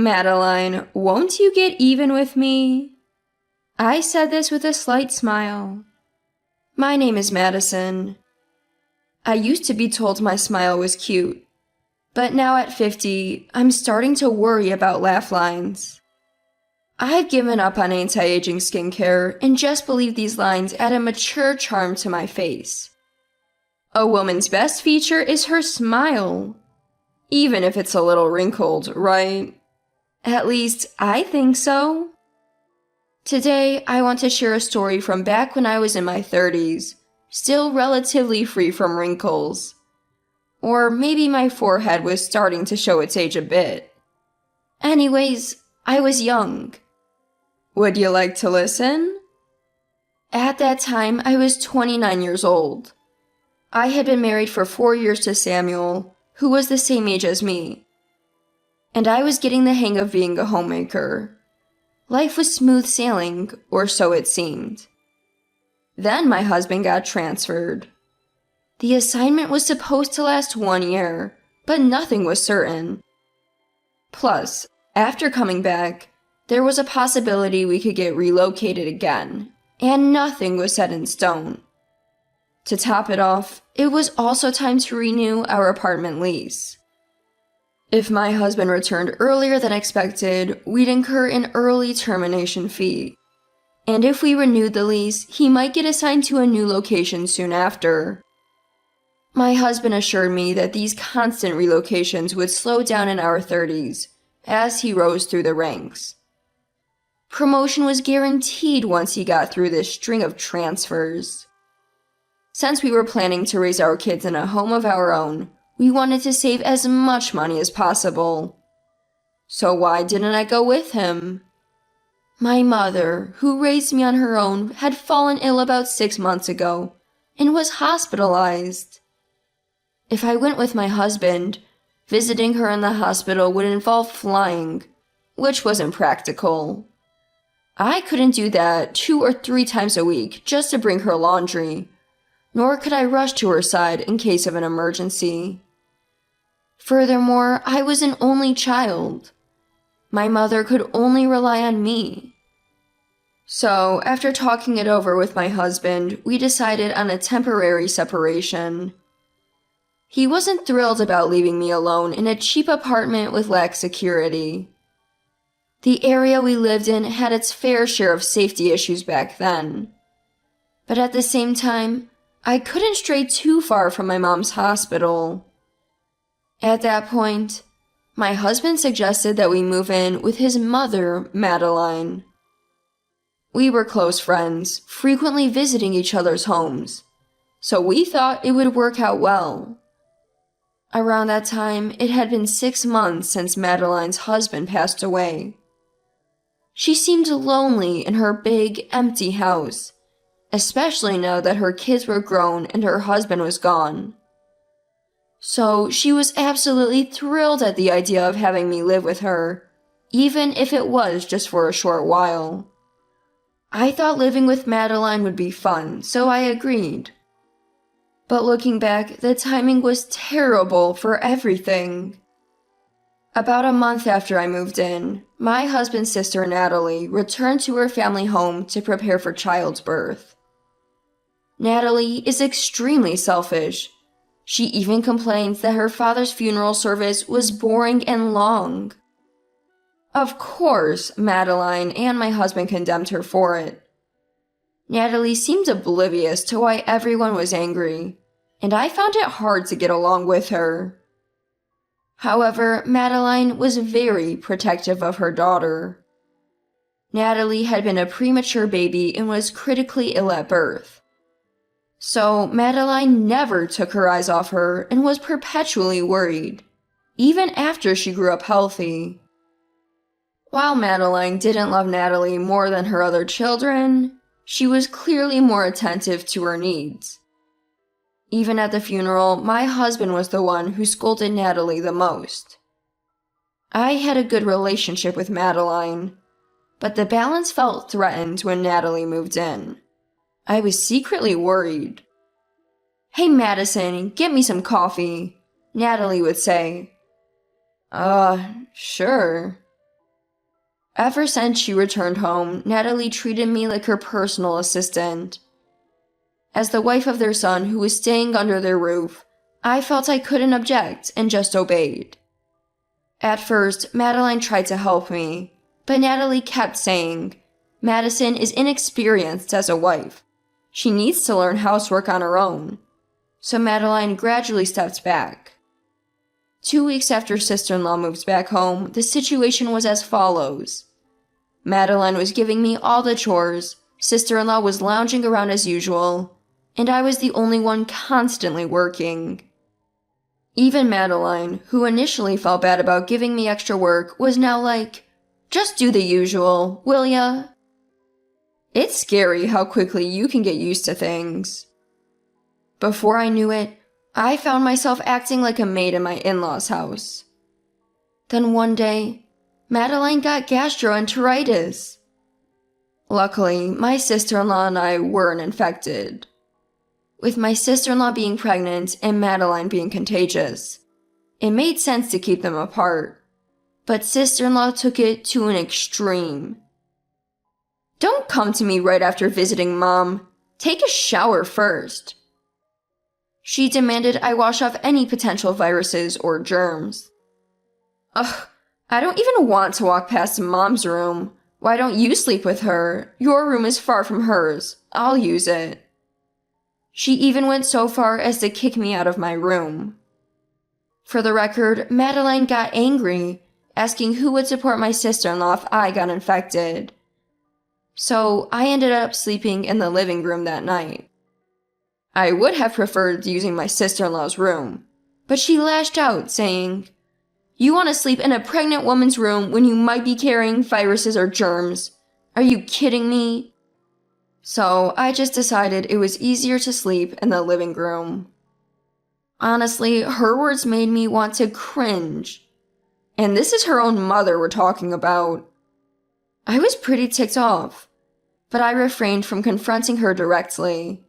Madeline, won't you get even with me? I said this with a slight smile. My name is Madison. I used to be told my smile was cute, but now at 50, I'm starting to worry about laugh lines. I've given up on anti-aging skincare and just believe these lines add a mature charm to my face. A woman's best feature is her smile, even if it's a little wrinkled, right? At least, I think so. Today, I want to share a story from back when I was in my 30s, still relatively free from wrinkles. Or maybe my forehead was starting to show its age a bit. Anyways, I was young. Would you like to listen? At that time, I was 29 years old. I had been married for 4 years to Samuel, who was the same age as me. And I was getting the hang of being a homemaker. Life was smooth sailing, or so it seemed. Then my husband got transferred. The assignment was supposed to last 1 year, but nothing was certain. Plus, after coming back, there was a possibility we could get relocated again, and nothing was set in stone. To top it off, it was also time to renew our apartment lease. If my husband returned earlier than expected, we'd incur an early termination fee. And if we renewed the lease, he might get assigned to a new location soon after. My husband assured me that these constant relocations would slow down in our 30s, as he rose through the ranks. Promotion was guaranteed once he got through this string of transfers. Since we were planning to raise our kids in a home of our own, we wanted to save as much money as possible. So why didn't I go with him? My mother, who raised me on her own, had fallen ill about 6 months ago and was hospitalized. If I went with my husband, visiting her in the hospital would involve flying, which wasn't practical. I couldn't do that 2 or 3 times a week just to bring her laundry, nor could I rush to her side in case of an emergency. Furthermore, I was an only child. My mother could only rely on me. So, after talking it over with my husband, we decided on a temporary separation. He wasn't thrilled about leaving me alone in a cheap apartment with lax security. The area we lived in had its fair share of safety issues back then. But at the same time, I couldn't stray too far from my mom's hospital. At that point, my husband suggested that we move in with his mother, Madeline. We were close friends, frequently visiting each other's homes, so we thought it would work out well. Around that time, it had been 6 months since Madeline's husband passed away. She seemed lonely in her big, empty house, especially now that her kids were grown and her husband was gone. So she was absolutely thrilled at the idea of having me live with her, even if it was just for a short while. I thought living with Madeline would be fun, so I agreed. But looking back, the timing was terrible for everything. About a month after I moved in, my husband's sister Natalie returned to her family home to prepare for childbirth. Natalie is extremely selfish. She even complains that her father's funeral service was boring and long. Of course, Madeline and my husband condemned her for it. Natalie seemed oblivious to why everyone was angry, and I found it hard to get along with her. However, Madeline was very protective of her daughter. Natalie had been a premature baby and was critically ill at birth. So Madeline never took her eyes off her and was perpetually worried, even after she grew up healthy. While Madeline didn't love Natalie more than her other children, she was clearly more attentive to her needs. Even at the funeral, my husband was the one who scolded Natalie the most. I had a good relationship with Madeline, but the balance felt threatened when Natalie moved in. I was secretly worried. "Hey Madison, get me some coffee," Natalie would say. Sure." Ever since she returned home, Natalie treated me like her personal assistant. As the wife of their son who was staying under their roof, I felt I couldn't object and just obeyed. At first, Madeline tried to help me, but Natalie kept saying, "Madison is inexperienced as a wife. She needs to learn housework on her own." So Madeline gradually stepped back. 2 weeks after sister-in-law moved back home, the situation was as follows. Madeline was giving me all the chores, sister-in-law was lounging around as usual, and I was the only one constantly working. Even Madeline, who initially felt bad about giving me extra work, was now like, "Just do the usual, will ya?" It's scary how quickly you can get used to things. Before I knew it, I found myself acting like a maid in my in-laws' house. Then one day, Madeline got gastroenteritis. Luckily, my sister-in-law and I weren't infected. With my sister-in-law being pregnant and Madeline being contagious, it made sense to keep them apart. But sister-in-law took it to an extreme. "Don't come to me right after visiting Mom. Take a shower first." She demanded I wash off any potential viruses or germs. "Ugh, I don't even want to walk past Mom's room. Why don't you sleep with her? Your room is far from hers. I'll use it." She even went so far as to kick me out of my room. For the record, Madeline got angry, asking who would support my sister-in-law if I got infected. So I ended up sleeping in the living room that night. I would have preferred using my sister-in-law's room, but she lashed out, saying, "You want to sleep in a pregnant woman's room when you might be carrying viruses or germs? Are you kidding me?" So I just decided it was easier to sleep in the living room. Honestly, her words made me want to cringe. And this is her own mother we're talking about. I was pretty ticked off, but I refrained from confronting her directly.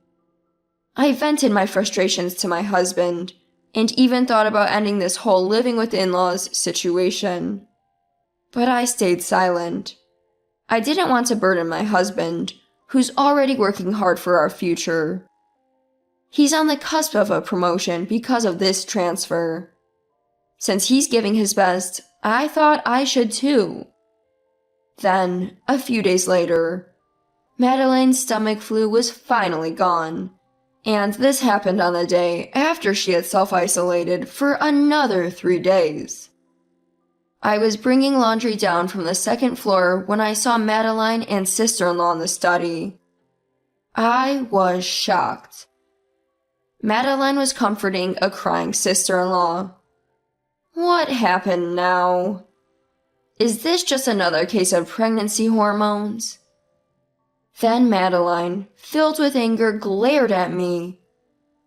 I vented my frustrations to my husband, and even thought about ending this whole living with in-laws situation. But I stayed silent. I didn't want to burden my husband, who's already working hard for our future. He's on the cusp of a promotion because of this transfer. Since he's giving his best, I thought I should too. Then, a few days later, Madeline's stomach flu was finally gone. And this happened on the day after she had self-isolated for another 3 days. I was bringing laundry down from the second floor when I saw Madeline and sister-in-law in the study. I was shocked. Madeline was comforting a crying sister-in-law. What happened now? Is this just another case of pregnancy hormones? Then Madeline, filled with anger, glared at me.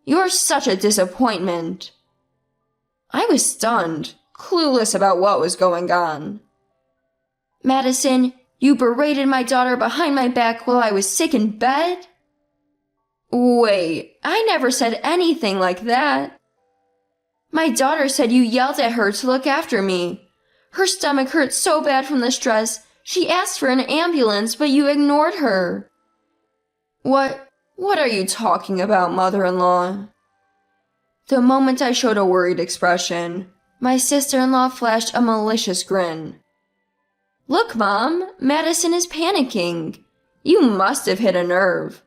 "You're such a disappointment." I was stunned, clueless about what was going on. "Madison, you berated my daughter behind my back while I was sick in bed?" "Wait, I never said anything like that." "My daughter said you yelled at her to look after me. Her stomach hurt so bad from the stress, she asked for an ambulance, but you ignored her." What are you talking about, mother-in-law?" The moment I showed a worried expression, my sister-in-law flashed a malicious grin. "Look, Mom, Madison is panicking. You must have hit a nerve.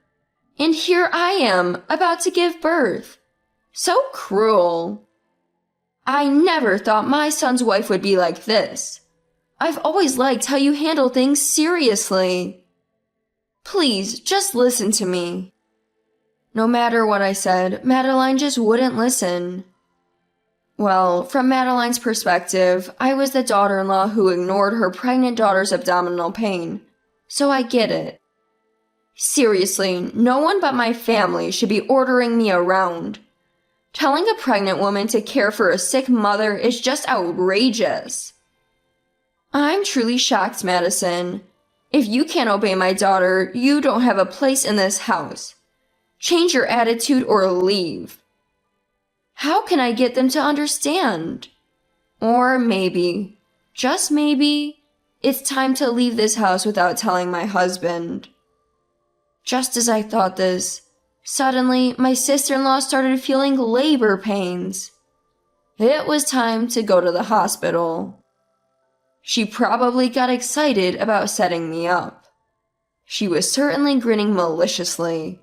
And here I am, about to give birth. So cruel. I never thought my son's wife would be like this. I've always liked how you handle things seriously. Please, just listen to me." No matter what I said, Madeline just wouldn't listen. Well, from Madeline's perspective, I was the daughter-in-law who ignored her pregnant daughter's abdominal pain, so I get it. Seriously, no one but my family should be ordering me around. Telling a pregnant woman to care for a sick mother is just outrageous. I'm truly shocked, Madison. If you can't obey my daughter, you don't have a place in this house. Change your attitude or leave. How can I get them to understand? Or maybe, just maybe, It's time to leave this house without telling my husband." Just as I thought this, suddenly my sister-in-law started feeling labor pains. It was time to go to the hospital. She probably got excited about setting me up. She was certainly grinning maliciously.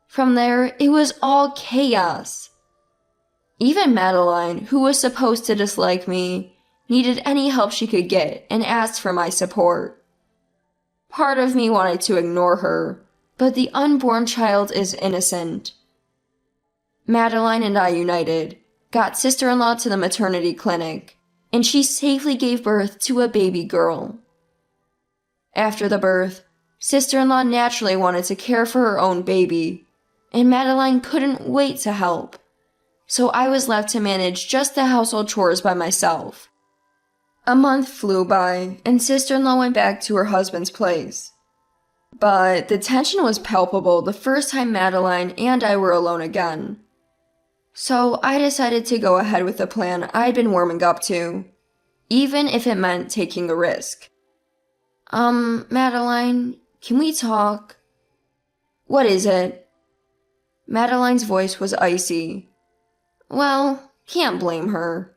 From there, it was all chaos. Even Madeline, who was supposed to dislike me, needed any help she could get and asked for my support. Part of me wanted to ignore her, but the unborn child is innocent. Madeline and I united, got sister-in-law to the maternity clinic, and she safely gave birth to a baby girl. After the birth, sister-in-law naturally wanted to care for her own baby, and Madeline couldn't wait to help, so I was left to manage just the household chores by myself. A month flew by, and sister-in-law went back to her husband's place. But the tension was palpable the first time Madeline and I were alone again. So I decided to go ahead with the plan I'd been warming up to, even if it meant taking a risk. Madeline, can we talk?" "What is it?" Madeline's voice was icy. "Well, can't blame her.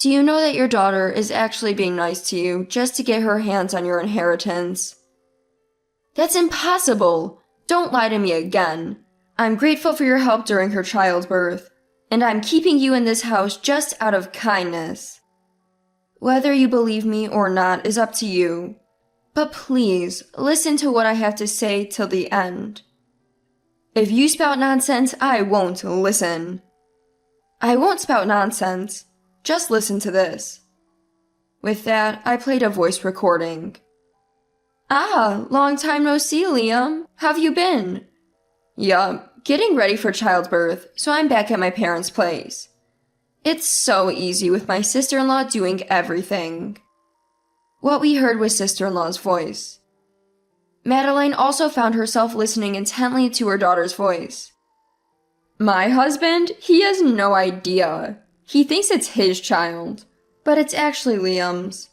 Do you know that your daughter is actually being nice to you just to get her hands on your inheritance?" "That's impossible! Don't lie to me again. I'm grateful for your help during her childbirth, and I'm keeping you in this house just out of kindness. Whether you believe me or not is up to you, but please listen to what I have to say till the end. If you spout nonsense, I won't listen." "I won't spout nonsense. Just listen to this." With that, I played a voice recording. "Ah, long time no see, Liam. How've you been?" "Yup, getting ready for childbirth, so I'm back at my parents' place. It's so easy with my sister-in-law doing everything." What we heard was sister-in-law's voice. Madeline also found herself listening intently to her daughter's voice. "My husband? He has no idea. He thinks it's his child, but it's actually Liam's.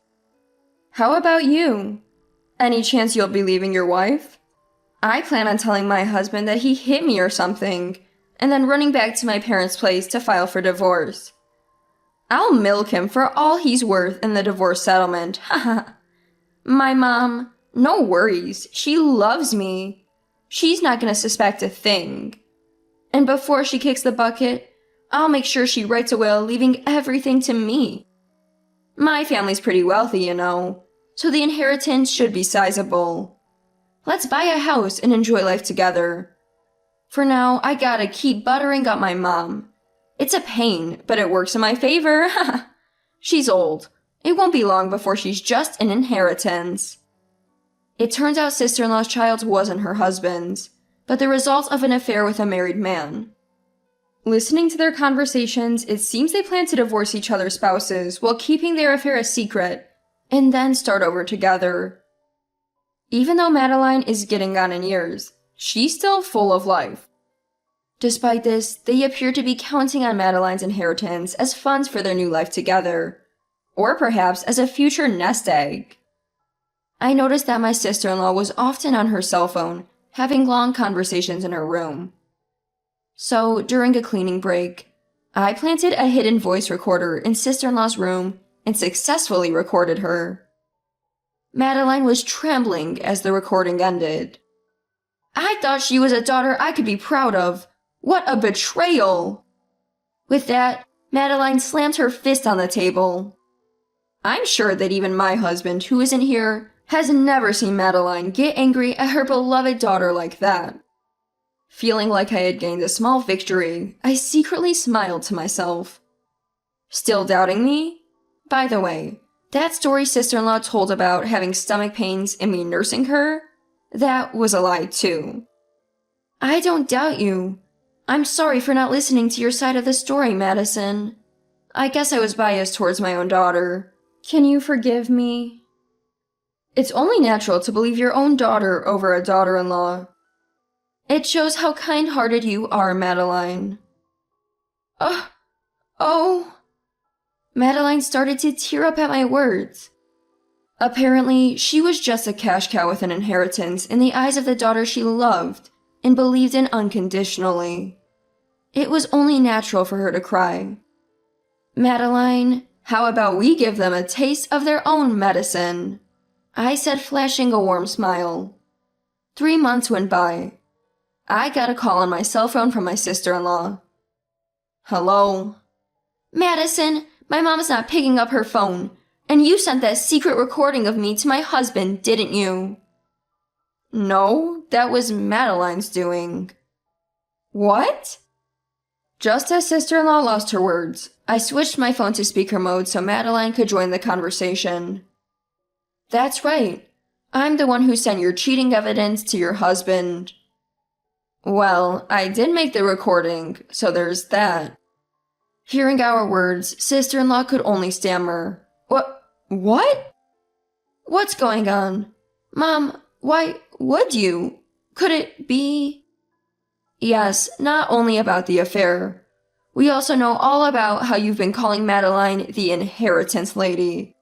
How about you? Any chance you'll be leaving your wife? I plan on telling my husband that he hit me or something, and then running back to my parents' place to file for divorce. I'll milk him for all he's worth in the divorce settlement, haha. My mom, no worries, she loves me. She's not gonna suspect a thing. And before she kicks the bucket, I'll make sure she writes a will leaving everything to me. My family's pretty wealthy, you know, so the inheritance should be sizable. Let's buy a house and enjoy life together. For now, I gotta keep buttering up my mom. It's a pain, but it works in my favor. She's old. It won't be long before she's just an inheritance." It turns out sister-in-law's child wasn't her husband's, but the result of an affair with a married man. Listening to their conversations, it seems they plan to divorce each other's spouses while keeping their affair a secret, and then start over together. Even though Madeline is getting on in years, she's still full of life. Despite this, they appear to be counting on Madeline's inheritance as funds for their new life together, or perhaps as a future nest egg. I noticed that my sister-in-law was often on her cell phone, having long conversations in her room. So, during a cleaning break, I planted a hidden voice recorder in sister-in-law's room and successfully recorded her. Madeline was trembling as the recording ended. I thought she was a daughter I could be proud of. What a betrayal! With that, Madeline slammed her fist on the table. I'm sure that even my husband, who isn't here, has never seen Madeline get angry at her beloved daughter like that. Feeling like I had gained a small victory, I secretly smiled to myself. Still doubting me? By the way, that story sister-in-law told about having stomach pains and me nursing her, that was a lie too. I don't doubt you. I'm sorry for not listening to your side of the story, Madison. I guess I was biased towards my own daughter. Can you forgive me? It's only natural to believe your own daughter over a daughter-in-law. It shows how kind-hearted you are, Madeline. Oh. Madeline started to tear up at my words. Apparently, she was just a cash cow with an inheritance in the eyes of the daughter she loved and believed in unconditionally. It was only natural for her to cry. "Madeline, how about we give them a taste of their own medicine?" I said, flashing a warm smile. 3 months went by. I got a call on my cell phone from my sister-in-law. "Hello?" "Madison, my mom's not picking up her phone, and you sent that secret recording of me to my husband, didn't you?" "No, that was Madeline's doing." "What?" Just as sister-in-law lost her words, I switched my phone to speaker mode so Madeline could join the conversation. "That's right. I'm the one who sent your cheating evidence to your husband." "Well, I did make the recording, so there's that." Hearing our words, sister-in-law could only stammer. What? What's going on? Mom, why would you? Could it be? Yes, not only about the affair. We also know all about how you've been calling Madeline the inheritance lady.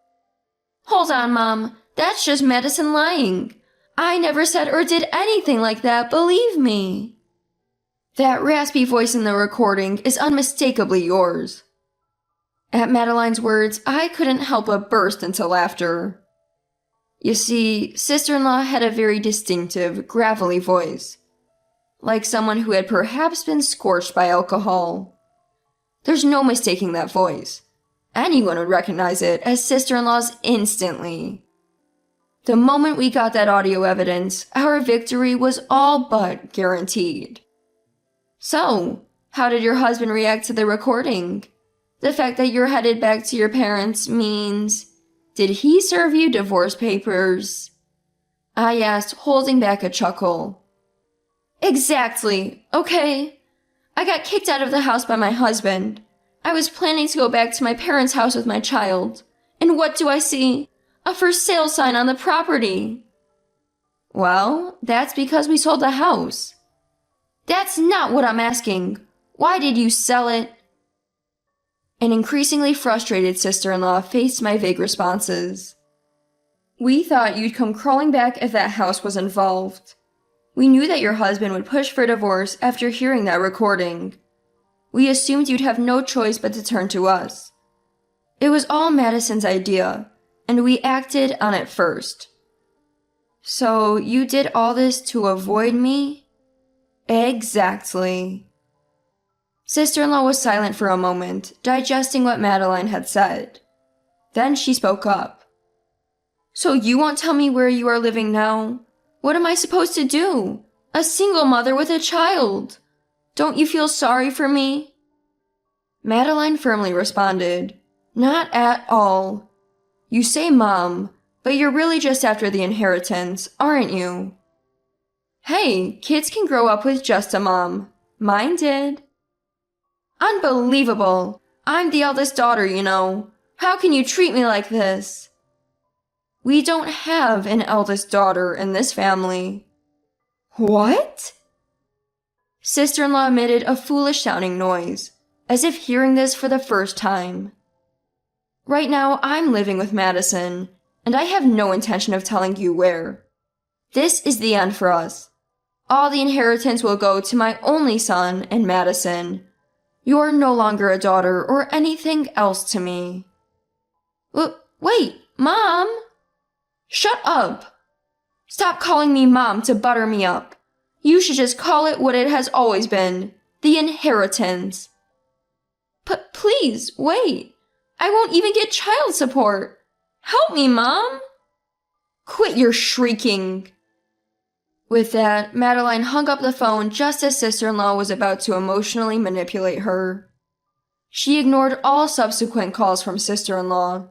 Hold on, Mom. That's just Madison lying. I never said or did anything like that, believe me. That raspy voice in the recording is unmistakably yours. At Madeline's words, I couldn't help but burst into laughter. You see, sister-in-law had a very distinctive, gravelly voice, like someone who had perhaps been scorched by alcohol. There's no mistaking that voice. Anyone would recognize it as sister-in-law's instantly. The moment we got that audio evidence, our victory was all but guaranteed. So, how did your husband react to the recording? The fact that you're headed back to your parents means... Did he serve you divorce papers? I asked, holding back a chuckle. Exactly. Okay. I got kicked out of the house by my husband. I was planning to go back to my parents' house with my child. And what do I see? A for sale sign on the property. Well, that's because we sold the house. That's not what I'm asking. Why did you sell it? An increasingly frustrated sister-in-law faced my vague responses. We thought you'd come crawling back if that house was involved. We knew that your husband would push for divorce after hearing that recording. We assumed you'd have no choice but to turn to us. It was all Madison's idea, and we acted on it first. So you did all this to avoid me? Exactly. Sister-in-law was silent for a moment, digesting what Madeline had said. Then she spoke up. So you won't tell me where you are living now? What am I supposed to do? A single mother with a child. Don't you feel sorry for me? Madeline firmly responded, Not at all. You say Mom, but you're really just after the inheritance, aren't you? Hey, kids can grow up with just a mom. Mine did. Unbelievable! I'm the eldest daughter, you know. How can you treat me like this? We don't have an eldest daughter in this family. What? Sister-in-law emitted a foolish-sounding noise, as if hearing this for the first time. Right now, I'm living with Madison, and I have no intention of telling you where. This is the end for us. All the inheritance will go to my only son and Madison. You're no longer a daughter or anything else to me. Wait, Mom! Shut up! Stop calling me Mom to butter me up. You should just call it what it has always been, the inheritance. But please, wait. I won't even get child support. Help me, Mom! Quit your shrieking. With that, Madeline hung up the phone just as sister-in-law was about to emotionally manipulate her. She ignored all subsequent calls from sister-in-law.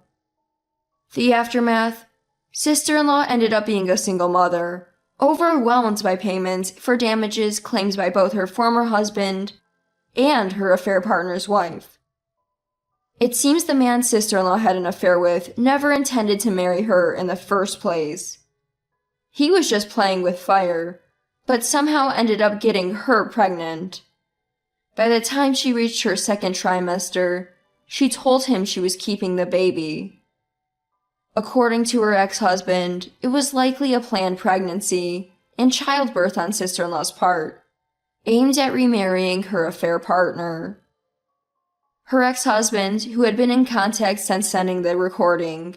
The aftermath: sister-in-law ended up being a single mother, overwhelmed by payments for damages claimed by both her former husband and her affair partner's wife. It seems the man sister-in-law had an affair with never intended to marry her in the first place. He was just playing with fire, but somehow ended up getting her pregnant. By the time she reached her second trimester, she told him she was keeping the baby. According to her ex-husband, it was likely a planned pregnancy and childbirth on sister-in-law's part, aimed at remarrying her affair partner. Her ex-husband, who had been in contact since sending the recording,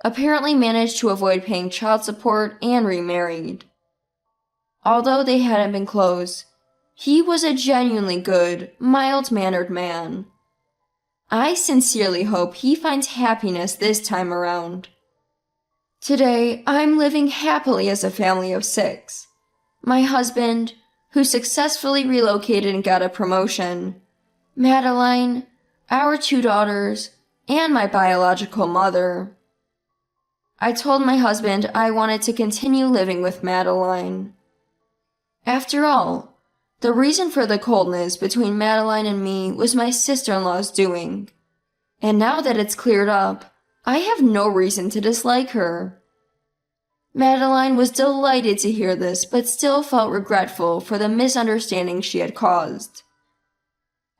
apparently managed to avoid paying child support and remarried. Although they hadn't been close, he was a genuinely good, mild-mannered man. I sincerely hope he finds happiness this time around. Today, I'm living happily as a family of 6. My husband, who successfully relocated and got a promotion, Madeline, our 2 daughters, and my biological mother. I told my husband I wanted to continue living with Madeline. After all, the reason for the coldness between Madeline and me was my sister-in-law's doing, and now that it's cleared up, I have no reason to dislike her. Madeline was delighted to hear this, but still felt regretful for the misunderstanding she had caused.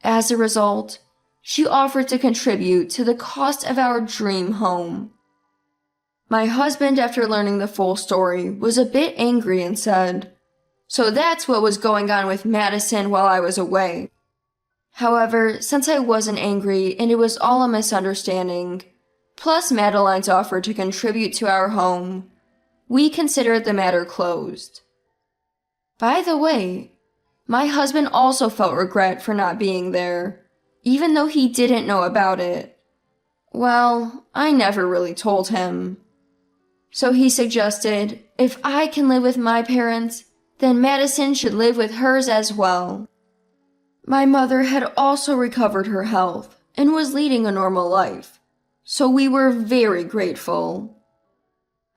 As a result, she offered to contribute to the cost of our dream home. My husband, after learning the full story, was a bit angry and said, "So that's what was going on with Madison while I was away." However, since I wasn't angry and it was all a misunderstanding, plus Madeline's offer to contribute to our home, we considered the matter closed. By the way, my husband also felt regret for not being there, even though he didn't know about it. Well, I never really told him. So he suggested, if I can live with my parents, then Madison should live with hers as well. My mother had also recovered her health and was leading a normal life, so we were very grateful.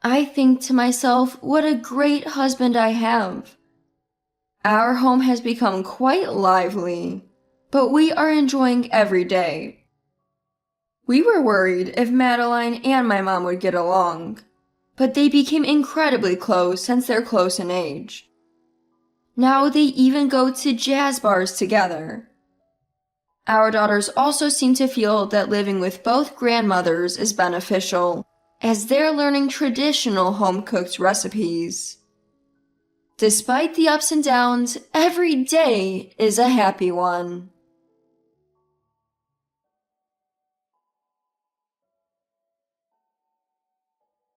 I think to myself, what a great husband I have. Our home has become quite lively, but we are enjoying every day. We were worried if Madeline and my mom would get along, but they became incredibly close since they're close in age. Now they even go to jazz bars together. Our daughters also seem to feel that living with both grandmothers is beneficial, as they're learning traditional home-cooked recipes. Despite the ups and downs, every day is a happy one.